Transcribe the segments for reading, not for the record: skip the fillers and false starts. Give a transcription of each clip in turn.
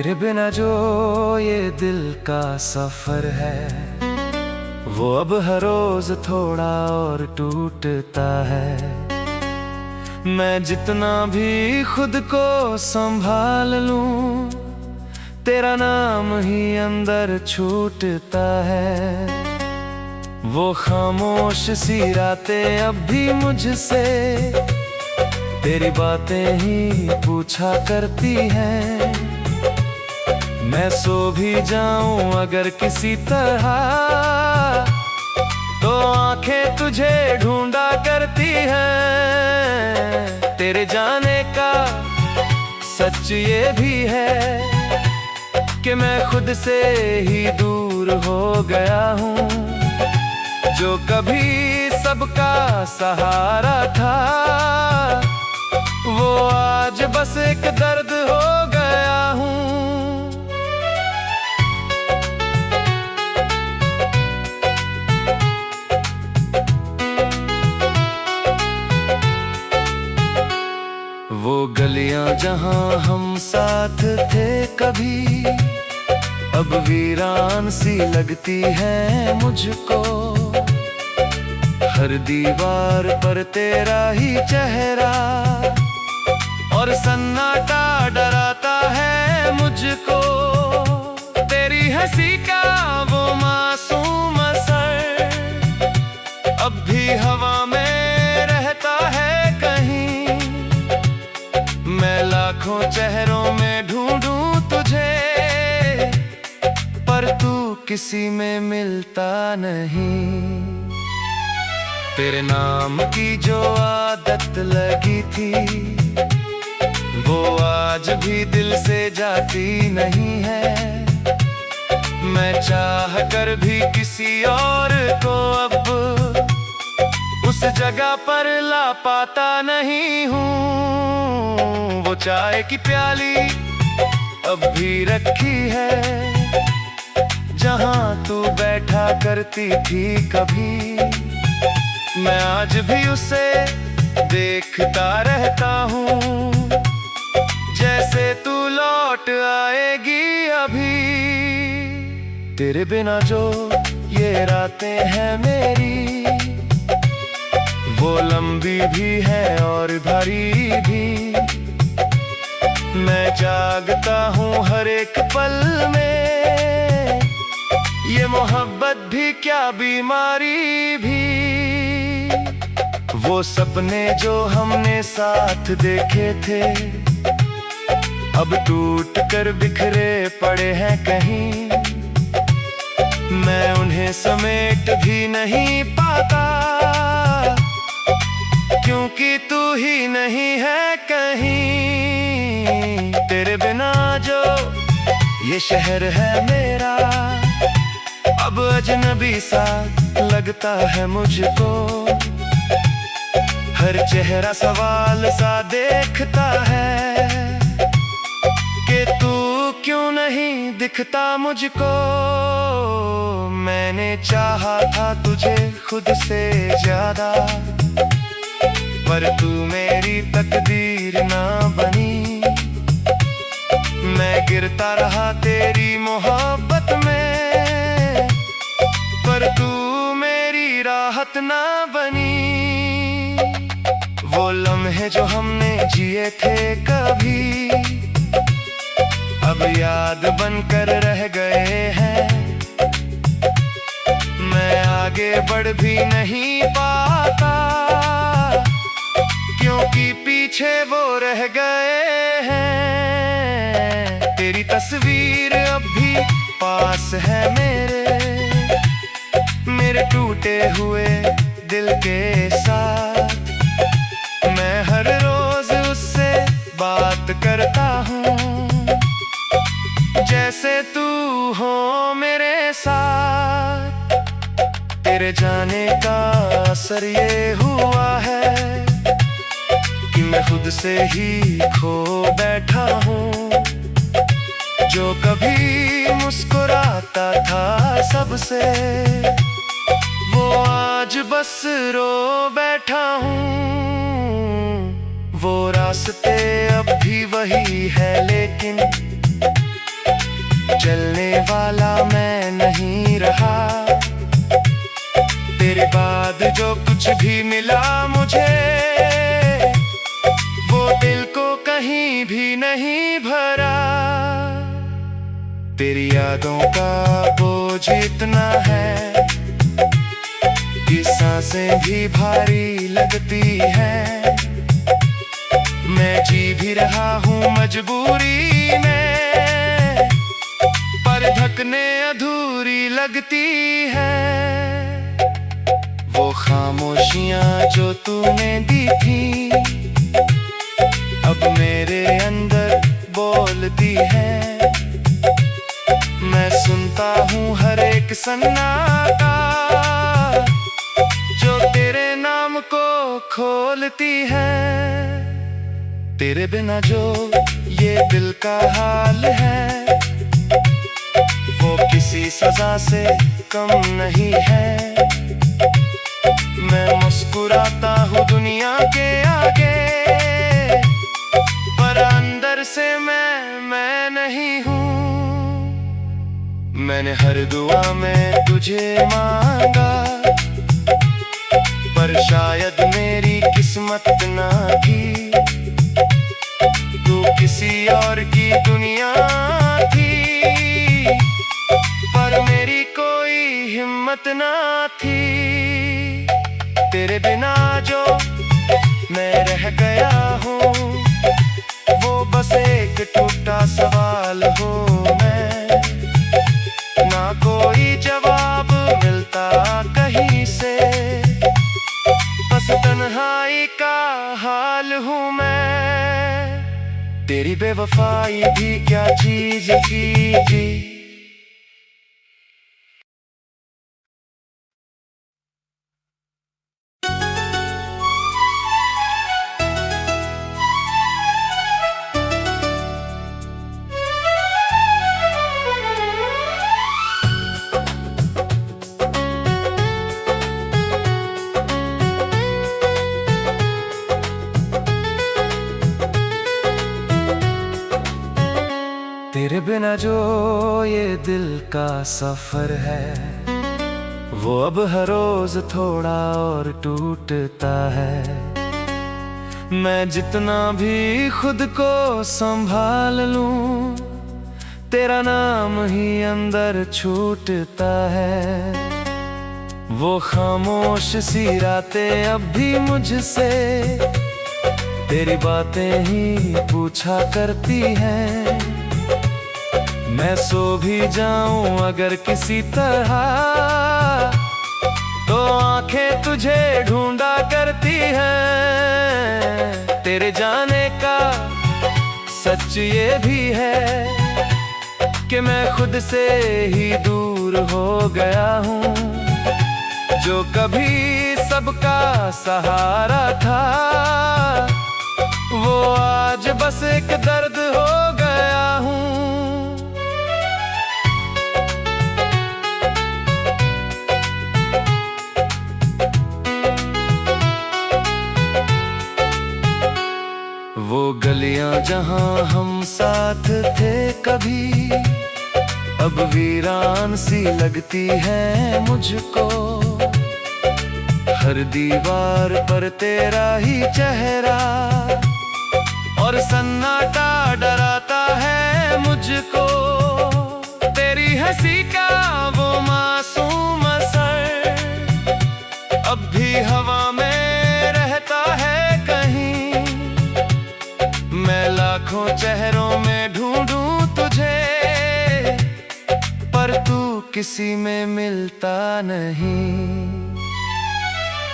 तेरे बिना जो ये दिल का सफर है, वो अब हर रोज थोड़ा और टूटता है। मैं जितना भी खुद को संभाल लूं, तेरा नाम ही अंदर छूटता है। वो खामोश सी रातें अब भी मुझसे तेरी बातें ही पूछा करती हैं। मैं सो भी जाऊं अगर किसी तरह, तो आंखें तुझे ढूंढा करती हैं। तेरे जाने का सच ये भी है कि मैं खुद से ही दूर हो गया हूँ। जो कभी सबका सहारा था, वो आज बस एक दर्द हो गया हूँ। वो गलियां जहां हम साथ थे कभी, अब वीरान सी लगती है मुझको। हर दीवार पर तेरा ही चेहरा और सन्नाटा डराता है मुझको। तेरी हंसी का वो मासूम असर अब भी हवा में रहता है कहीं। मैं लाखों चेहरों में ढूंढूं तुझे, पर तू किसी में मिलता नहीं। तेरे नाम की जो आदत लगी थी, वो आज भी दिल से जाती नहीं है। मैं चाह कर भी किसी और को अब उस जगह पर ला पाता नहीं हूँ। वो चाय की प्याली अब भी रखी है जहाँ तू बैठा करती थी कभी। मैं आज भी उसे देखता रहता हूँ, जैसे तू लौट आएगी अभी। तेरे बिना जो ये रातें हैं मेरी, वो लंबी भी है और भरी भी। मैं जागता हूँ हर एक पल में, ये मोहब्बत भी क्या बीमारी भी। वो सपने जो हमने साथ देखे थे, अब टूट कर बिखरे पड़े हैं कहीं। मैं उन्हें समेट भी नहीं पाता, क्योंकि तू ही नहीं है कहीं। तेरे बिना जो ये शहर है मेरा, अब अजनबी सा लगता है मुझको। हर चेहरा सवाल सा देखता है कि तू क्यों नहीं दिखता मुझको। मैंने चाहा था तुझे खुद से ज्यादा, पर तू मेरी तकदीर ना बनी। मैं गिरता रहा तेरी मोहब्बत में, पर तू मेरी राहत ना बनी। वो लम्हे जो हमने जिए थे कभी, अब याद बनकर रह गए हैं। मैं आगे बढ़ भी नहीं पाता, क्योंकि पीछे वो रह गए हैं। तेरी तस्वीर अब भी पास है मेरे टूटे हुए दिल के साथ। मैं हर रोज उससे बात करता हूँ, जैसे तू हो मेरे साथ। तेरे जाने का असर ये हुआ है कि मैं खुद से ही खो बैठा हूँ। जो कभी मुस्कुराता था सबसे, वो आज बस रो बैठा हूँ। वो रास्ते अब भी वही है, लेकिन चलने वाला मैं नहीं रहा। तेरे बाद जो कुछ भी मिला मुझे, वो दिल को कहीं भी नहीं भरा। तेरी यादों का बोझ इतना है कि सांसें भी भारी लगती हैं। मैं जी भी रहा हूँ मजबूरी में, पर धकने अधूरी लगती है। वो खामोशियाँ जो तूने दी थी, अब मेरे अंदर बोलती है। मैं सुनता हूँ हर एक सन्नाटा जो तेरे नाम को खोलती है। तेरे बिना जो ये दिल का हाल है, वो किसी सजा से कम नहीं है। मैं मुस्कुराता हूँ दुनिया के आगे, पर अंदर से मैं नहीं हूँ। मैंने हर दुआ में तुझे मांगा, पर शायद मेरी किस्मत ना थी। तू किसी और की दुनिया थी, पर मेरी कोई हिम्मत ना थी। तेरे बिना जो मैं रह गया हूँ, वो बस एक टूटा सवाल हूँ मैं। ना कोई जवाब मिलता कहीं से, बस तन्हाई का हाल हूँ मैं। तेरी बेवफाई भी क्या चीज थी। तेरे बिना जो ये दिल का सफर है, वो अब हर रोज थोड़ा और टूटता है। मैं जितना भी खुद को संभाल लूं, तेरा नाम ही अंदर छूटता है। वो खामोश सी रातें अब भी मुझसे तेरी बातें ही पूछा करती हैं। मैं सो भी जाऊं अगर किसी तरह, तो आंखें तुझे ढूंढा करती हैं। तेरे जाने का सच ये भी है कि मैं खुद से ही दूर हो गया हूँ। जो कभी सबका सहारा था, वो आज बस एक दर्द हो गया हूँ। वो गलियां जहां हम साथ थे कभी, अब वीरान सी लगती है मुझको। हर दीवार पर तेरा ही चेहरा और सन्नाटा डराता है मुझको। तेरी हंसी का वो मासूम असर अब भी हवा में रहता है कहीं। मैं लाखों चेहरों में ढूंढूं तुझे, पर तू किसी में मिलता नहीं।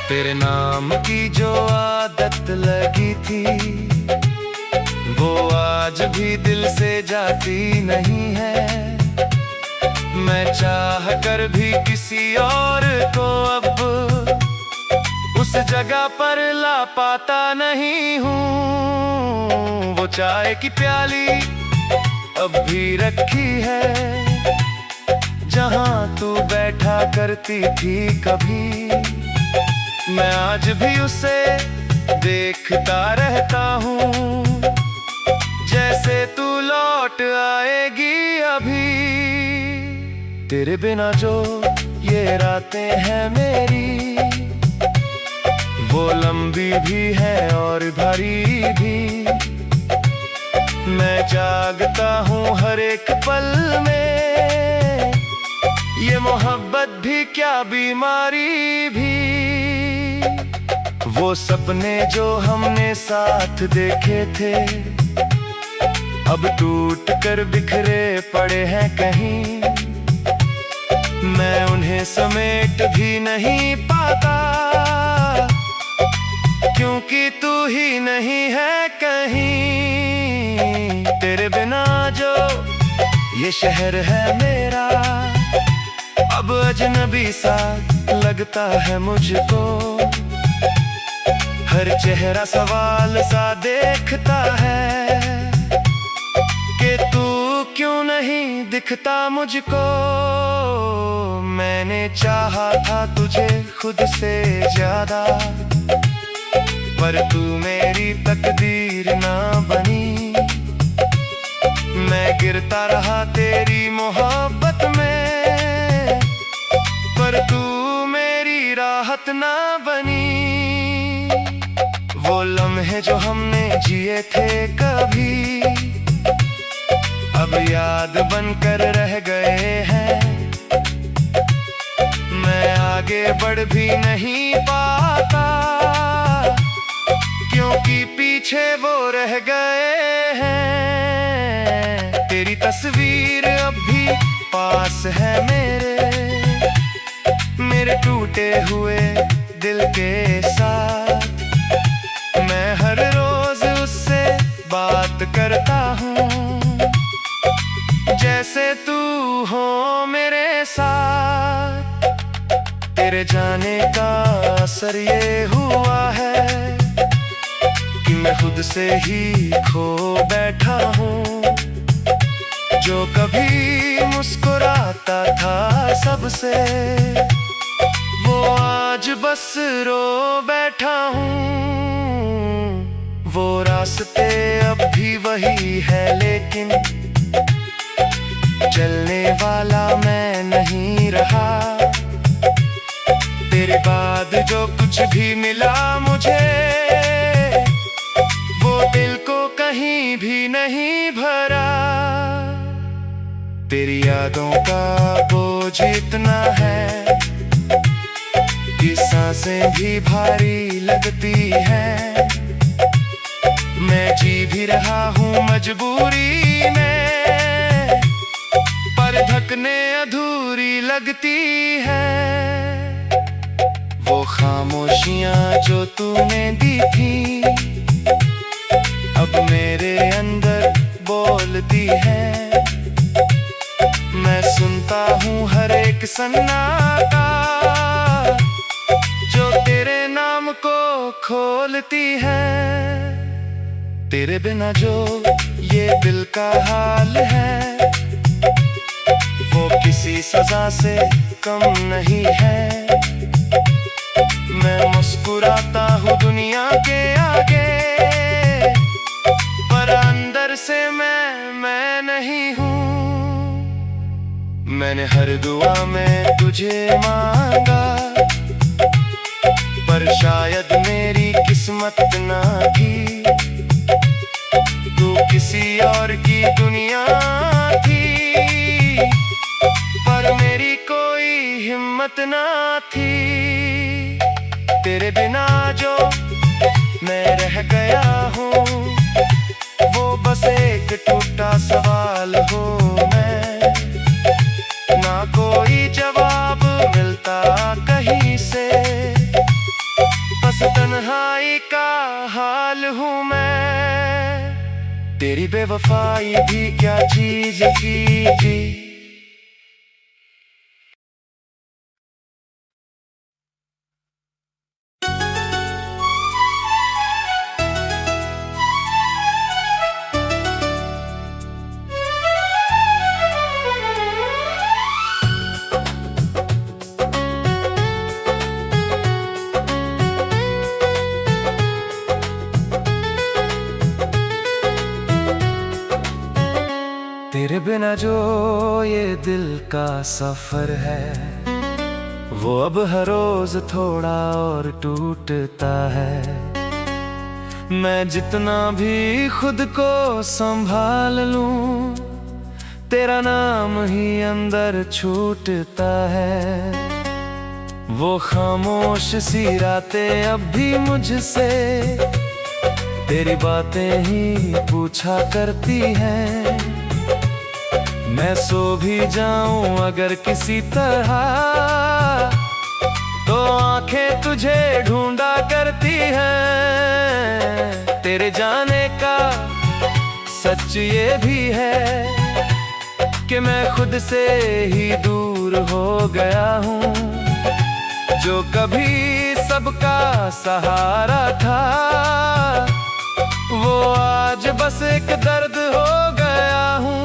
तेरे नाम की जो आदत लगी थी, वो आज भी दिल से जाती नहीं है। मैं चाह कर भी किसी और को अब उस जगह पर ला पाता नहीं हूँ। वो चाय की प्याली अब भी रखी है जहाँ तू बैठा करती थी कभी। मैं आज भी उसे देखता रहता हूँ, जैसे तू लौट आएगी अभी। तेरे बिना जो ये रातें हैं मेरी, वो लंबी भी है और भरी भी। मैं जागता हूँ हर एक पल में, ये मोहब्बत भी क्या बीमारी भी। वो सपने जो हमने साथ देखे थे, अब टूट कर बिखरे पड़े हैं कहीं। मैं उन्हें समेट भी नहीं पाता, क्योंकि तू ही नहीं है कहीं। तेरे बिना जो ये शहर है मेरा, अब अजनबी सा लगता है मुझको। हर चेहरा सवाल सा देखता है कि तू क्यों नहीं दिखता मुझको। मैंने चाहा था तुझे खुद से ज्यादा, पर तू मेरी तकदीर ना बनी। मैं गिरता रहा तेरी मोहब्बत में, पर तू मेरी राहत ना बनी। वो लम्हे जो हमने जिए थे कभी, अब याद बनकर रह गए हैं। मैं आगे बढ़ भी नहीं पाता, क्योंकि पीछे वो रह गए हैं। तेरी तस्वीर अब भी पास है मेरे टूटे हुए दिल के साथ। मैं हर रोज उससे बात करता हूँ, जैसे तू हो मेरे साथ। तेरे जाने का असर ये हुआ है कि मैं खुद से ही खो बैठा हूँ। जो कभी मुस्कुराता था सबसे, वो आज बस रो बैठा हूँ। वो रास्ते अब भी वही है, लेकिन चलने वाला मैं नहीं रहा। तेरे बाद जो कुछ भी मिला मुझे, वो दिल को कहीं भी नहीं भरा। तेरी यादों का बोझ इतना है कि सांसें भी भारी लगती हैं। मैं जी भी रहा हूँ मजबूरी में, पर धकने अधूरी लगती है। वो खामोशियाँ जो तूने दी थी, अब मेरे अंदर बोलती है। मैं सुनता हूँ हर एक सन्नाटा जो तेरे नाम को खोलती है। तेरे बिना जो ये दिल का हाल है, वो किसी सजा से कम नहीं है। मैं मुस्कुराता हूँ दुनिया के आगे, पर अंदर से मैं नहीं हूँ। मैंने हर दुआ में तुझे मांगा, पर शायद मेरी किस्मत ना थी। तू किसी और की दुनिया थी, पर मेरी कोई हिम्मत ना थी। तेरे बिना जो मैं रह गया हूँ, वो बस एक टूटा सवाल हूँ मैं। ना कोई जवाब मिलता कहीं से, बस तन्हाई का हाल हूँ मैं। तेरी बेवफाई भी क्या चीज थी। बिना जो ये दिल का सफर है, वो अब हर रोज थोड़ा और टूटता है। मैं जितना भी खुद को संभाल लूं, तेरा नाम ही अंदर छूटता है। वो खामोश सी रातें अब भी मुझसे तेरी बातें ही पूछा करती हैं। मैं सो भी जाऊं अगर किसी तरह, तो आंखें तुझे ढूंढा करती हैं। तेरे जाने का सच ये भी है कि मैं खुद से ही दूर हो गया हूँ। जो कभी सबका सहारा था, वो आज बस एक दर्द हो गया हूँ।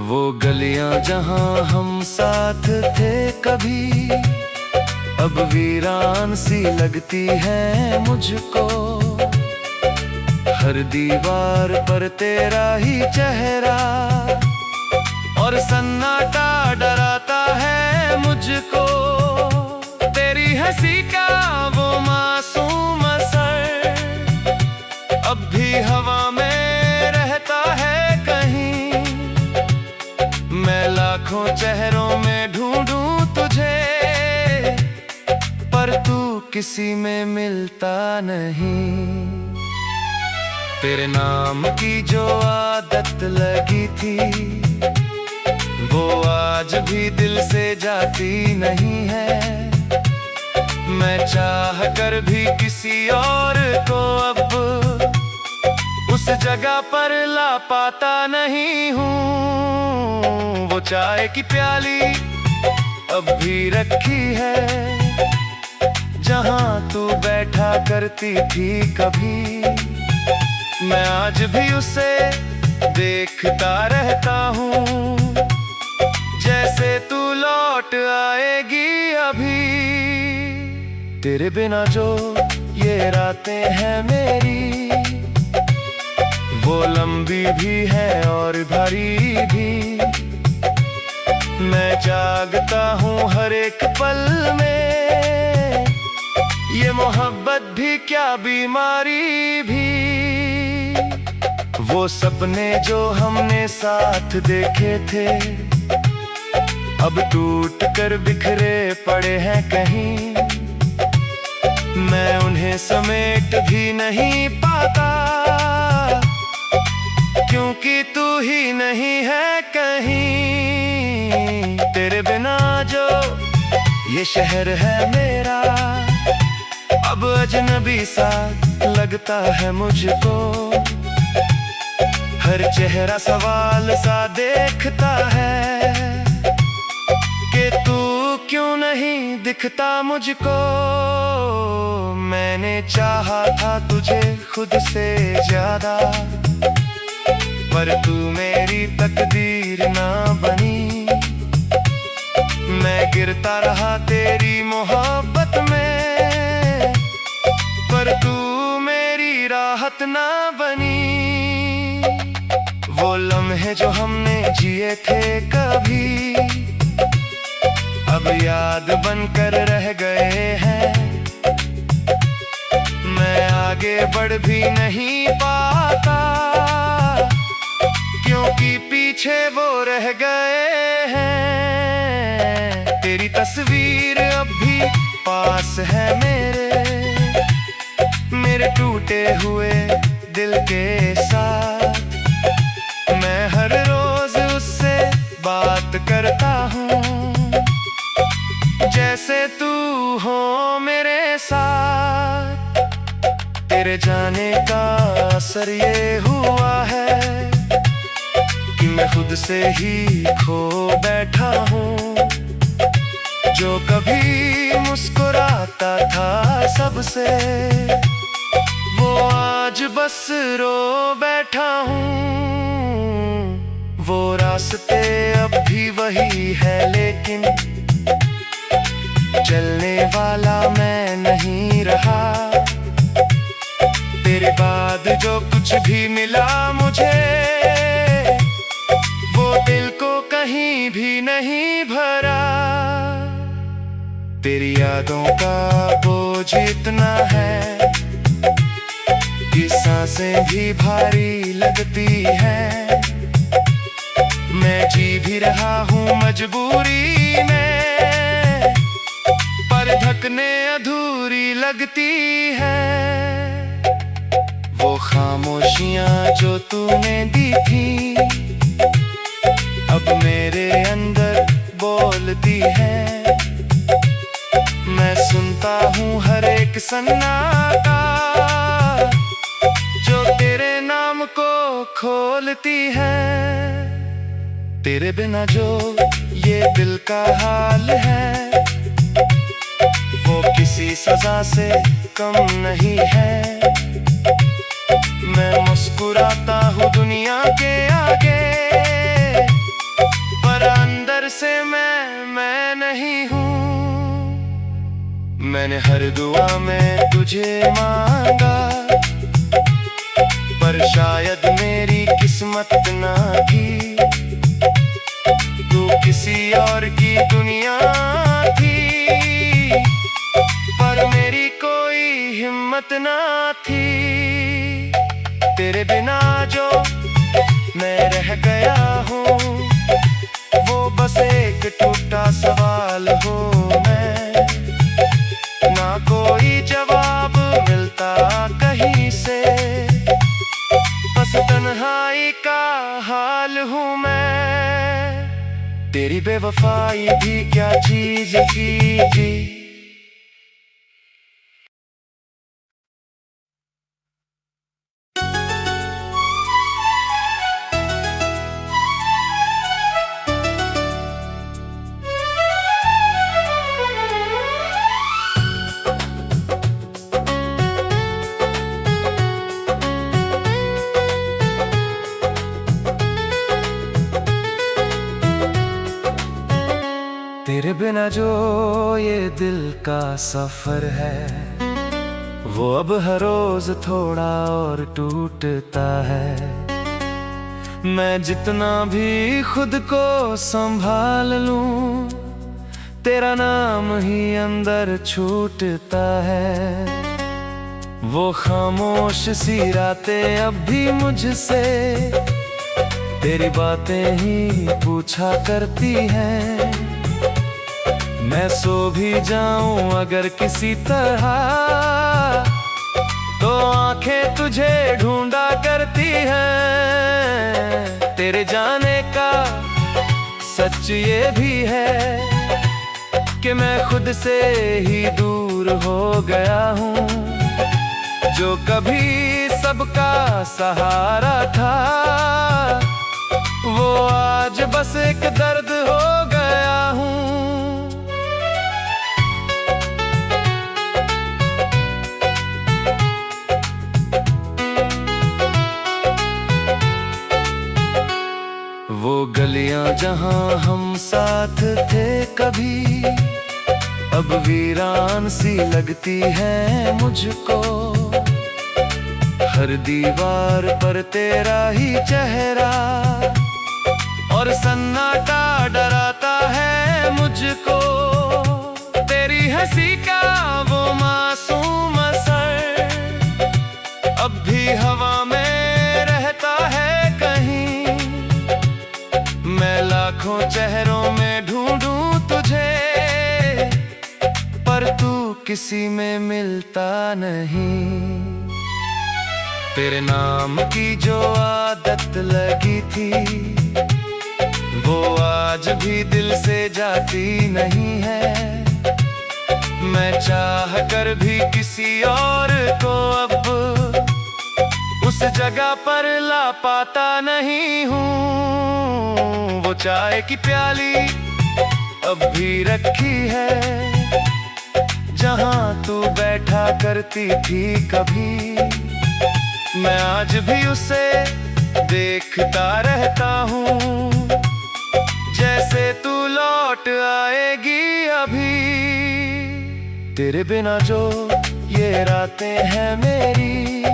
वो गलियां जहां हम साथ थे कभी, अब वीरान सी लगती है मुझको। हर दीवार पर तेरा ही चेहरा और सन्नाटा डराता है मुझको। तेरी हंसी का वो मासूम असर अब भी हवा में रहता है कहीं। मैं लाखों चेहरों में ढूंढूं तुझे, पर तू किसी में मिलता नहीं। तेरे नाम की जो आदत लगी थी, वो आज भी दिल से जाती नहीं है। मैं चाह कर भी किसी और को अब उस जगह पर ला पाता नहीं हूँ। वो चाय की प्याली अब भी रखी है जहाँ तू बैठा करती थी कभी। मैं आज भी उसे देखता रहता हूँ, जैसे तू लौट आएगी अभी। तेरे बिना जो ये रातें हैं मेरी, वो लंबी भी है और भरी भी। मैं जागता हूँ हर एक पल में, ये मोहब्बत भी क्या बीमारी भी। वो सपने जो हमने साथ देखे थे, अब टूट कर बिखरे पड़े हैं कहीं। मैं उन्हें समेट भी नहीं पाता, क्योंकि तू ही नहीं है कहीं। तेरे बिना जो ये शहर है मेरा, अब अजनबी सा लगता है मुझको। हर चेहरा सवाल सा देखता है कि तू क्यों नहीं दिखता मुझको। मैंने चाहा था तुझे खुद से ज्यादा, पर तू मेरी तकदीर ना बनी। मैं गिरता रहा तेरी मोहब्बत में, पर तू मेरी राहत ना बनी। वो लम्हे जो हमने जिए थे कभी, अब याद बनकर रह गए हैं। मैं आगे बढ़ भी नहीं पाता, क्योंकि पीछे वो रह गए हैं। तेरी तस्वीर अब भी पास है मेरे टूटे हुए दिल के साथ। मैं हर रोज उससे बात करता हूँ, जैसे तू हो मेरे साथ। तेरे जाने का असर ये हुआ है कि मैं खुद से ही खो बैठा हूँ। जो कभी मुस्कुराता था सबसे, वो आज बस रो बैठा हूँ। वो रास्ते अब भी वही है, लेकिन चलने वाला मैं नहीं रहा। तेरे बाद जो कुछ भी मिला मुझे, वो दिल को कहीं भी नहीं भरा। तेरी यादों का बोझ इतना है कि सांसें भी भारी लगती हैं। मैं जी भी रहा हूँ मजबूरी में, पर धकने अधूरी लगती है। वो खामोशियाँ जो तूने दी थी, अब मेरे अंदर बोलती है। मैं सुनता हूँ हर एक सन्नाटा जो तेरे नाम को खोलती है। तेरे बिना जो ये दिल का हाल है, वो किसी सजा से कम नहीं है। मैं मुस्कुराता हूँ दुनिया के आगे, पर अंदर से मैं नहीं हूँ। मैंने हर दुआ में तुझे मांगा, पर शायद मेरी किस्मत ना थी। तू किसी और की दुनिया थी, पर मेरी कोई हिम्मत ना थी। तेरे बिना जो मैं रह गया हूँ, वो बस एक टूटा सवाल हूँ मैं। ना कोई जवाब मिलता कहीं से, बस तन्हाई का हाल हूँ मैं। तेरी बेवफाई भी क्या चीज थी। तेरे बिना जो ये दिल का सफर है, वो अब हर रोज थोड़ा और टूटता है। मैं जितना भी खुद को संभाल लूं, तेरा नाम ही अंदर छूटता है। वो खामोश सी रातें अब भी मुझसे तेरी बातें ही पूछा करती हैं। मैं सो भी जाऊं अगर किसी तरह, तो आंखें तुझे ढूंढा करती हैं। तेरे जाने का सच ये भी है कि मैं खुद से ही दूर हो गया हूँ। जो कभी सबका सहारा था, वो आज बस एक दर्द हो गया हूँ। वो गलियां जहां हम साथ थे कभी, अब वीरान सी लगती है मुझको। हर दीवार पर तेरा ही चेहरा और सन्नाटा डराता है मुझको। तेरी हंसी का वो मासूम असर अब भी हवा में रहता है कहीं। मैं लाखों चेहरों में ढूंढूं तुझे, पर तू किसी में मिलता नहीं। तेरे नाम की जो आदत लगी थी, वो आज भी दिल से जाती नहीं है। मैं चाह कर भी किसी और को अब उस जगह पर ला पाता नहीं हूँ। वो चाय की प्याली अब भी रखी है जहाँ तू बैठा करती थी कभी। मैं आज भी उसे देखता रहता हूँ, जैसे तू तू लौट आएगी अभी। तेरे बिना जो ये रातें हैं मेरी,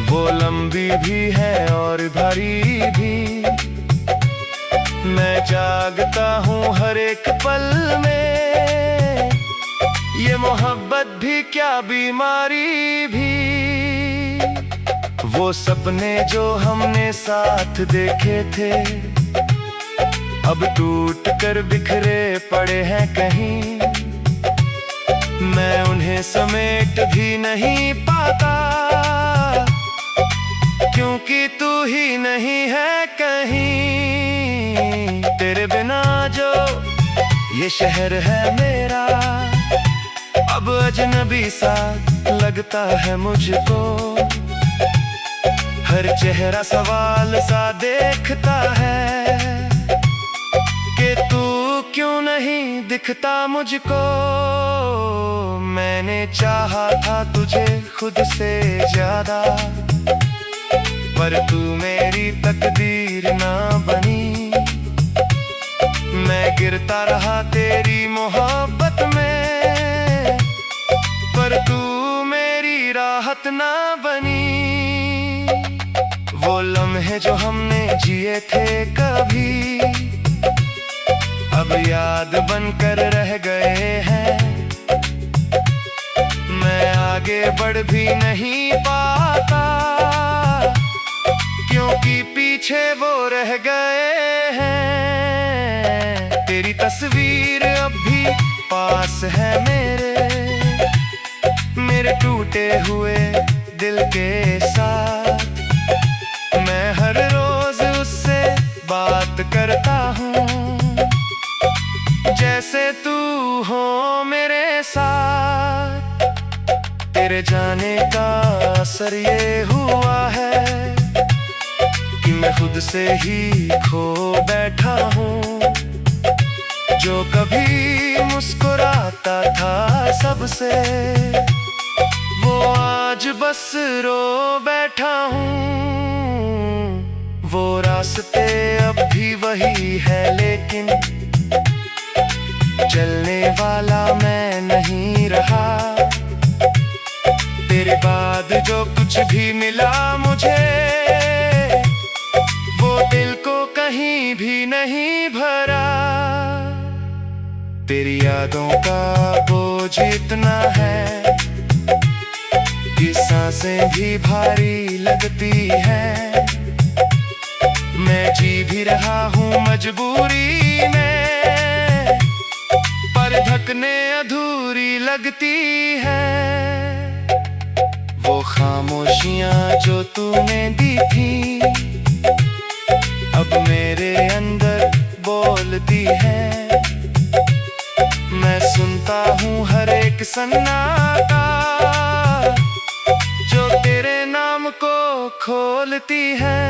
वो लंबी भी है और भरी भी। मैं जागता हूँ हर एक पल में, ये मोहब्बत भी क्या बीमारी भी। वो सपने जो हमने साथ देखे थे, अब टूट कर बिखरे पड़े हैं कहीं। मैं उन्हें समेट भी नहीं पाता, क्योंकि तू ही नहीं है कहीं। तेरे बिना जो ये शहर है मेरा, अब अजनबी सा लगता है मुझको। हर चेहरा सवाल सा देखता है कि तू क्यों नहीं दिखता मुझको। मैंने चाहा था तुझे खुद से ज्यादा, पर तू मेरी तकदीर ना बनी। मैं गिरता रहा तेरी मोहब्बत में, पर तू मेरी राहत ना बनी। वो लम्हे जो हमने जिए थे कभी, अब याद बनकर रह गए हैं। मैं आगे बढ़ भी नहीं पाता, क्योंकि पीछे वो रह गए हैं। तेरी तस्वीर अब भी पास है मेरे टूटे हुए दिल के साथ। मैं हर रोज उससे बात करता हूँ, जैसे तू हो मेरे साथ। तेरे जाने का असर ये हुआ है कि मैं खुद से ही खो बैठा हूँ। जो कभी मुस्कुराता था सबसे, वो आज बस रो बैठा हूँ। वो रास्ते अब भी वही है, लेकिन चलने वाला मैं नहीं रहा। तेरे बाद जो कुछ भी मिला मुझे, वो दिल को कहीं भी नहीं भरा। तेरी यादों का बोझ इतना है कि सांसें भी भारी लगती हैं। मैं जी भी रहा हूँ मजबूरी में, पर धकने अधूरी लगती है। वो खामोशियाँ जो तूने दी थी, अब मेरे अंदर बोलती है। मैं सुनता हूँ हर एक सन्नाटा, जो तेरे नाम को खोलती है।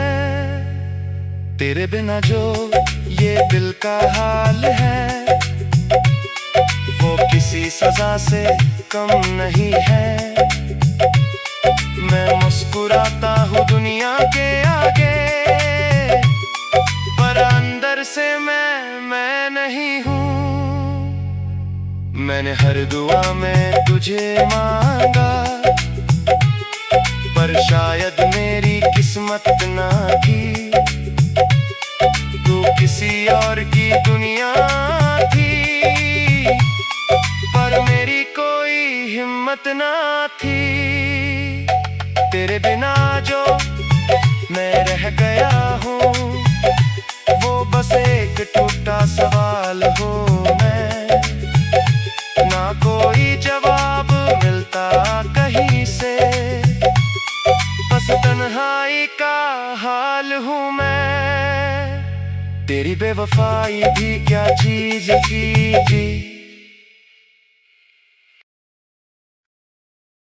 तेरे बिना जो ये दिल का हाल है, वो किसी सजा से कम नहीं है। मैं मुस्कुराता हूँ दुनिया के आगे, पर अंदर से मैं नहीं हूँ। मैंने हर दुआ में तुझे मांगा, पर शायद मेरी किस्मत ना थी। तू किसी और की दुनिया थी, पर मेरी कोई हिम्मत ना थी। तेरे बिना जो मैं रह गया हूँ, वो बस एक टूटा सवाल हूँ मैं। ना कोई जवाब मिलता कहीं से, बस तन्हाई का हाल हूँ मैं। तेरी बेवफाई भी क्या चीज की थी,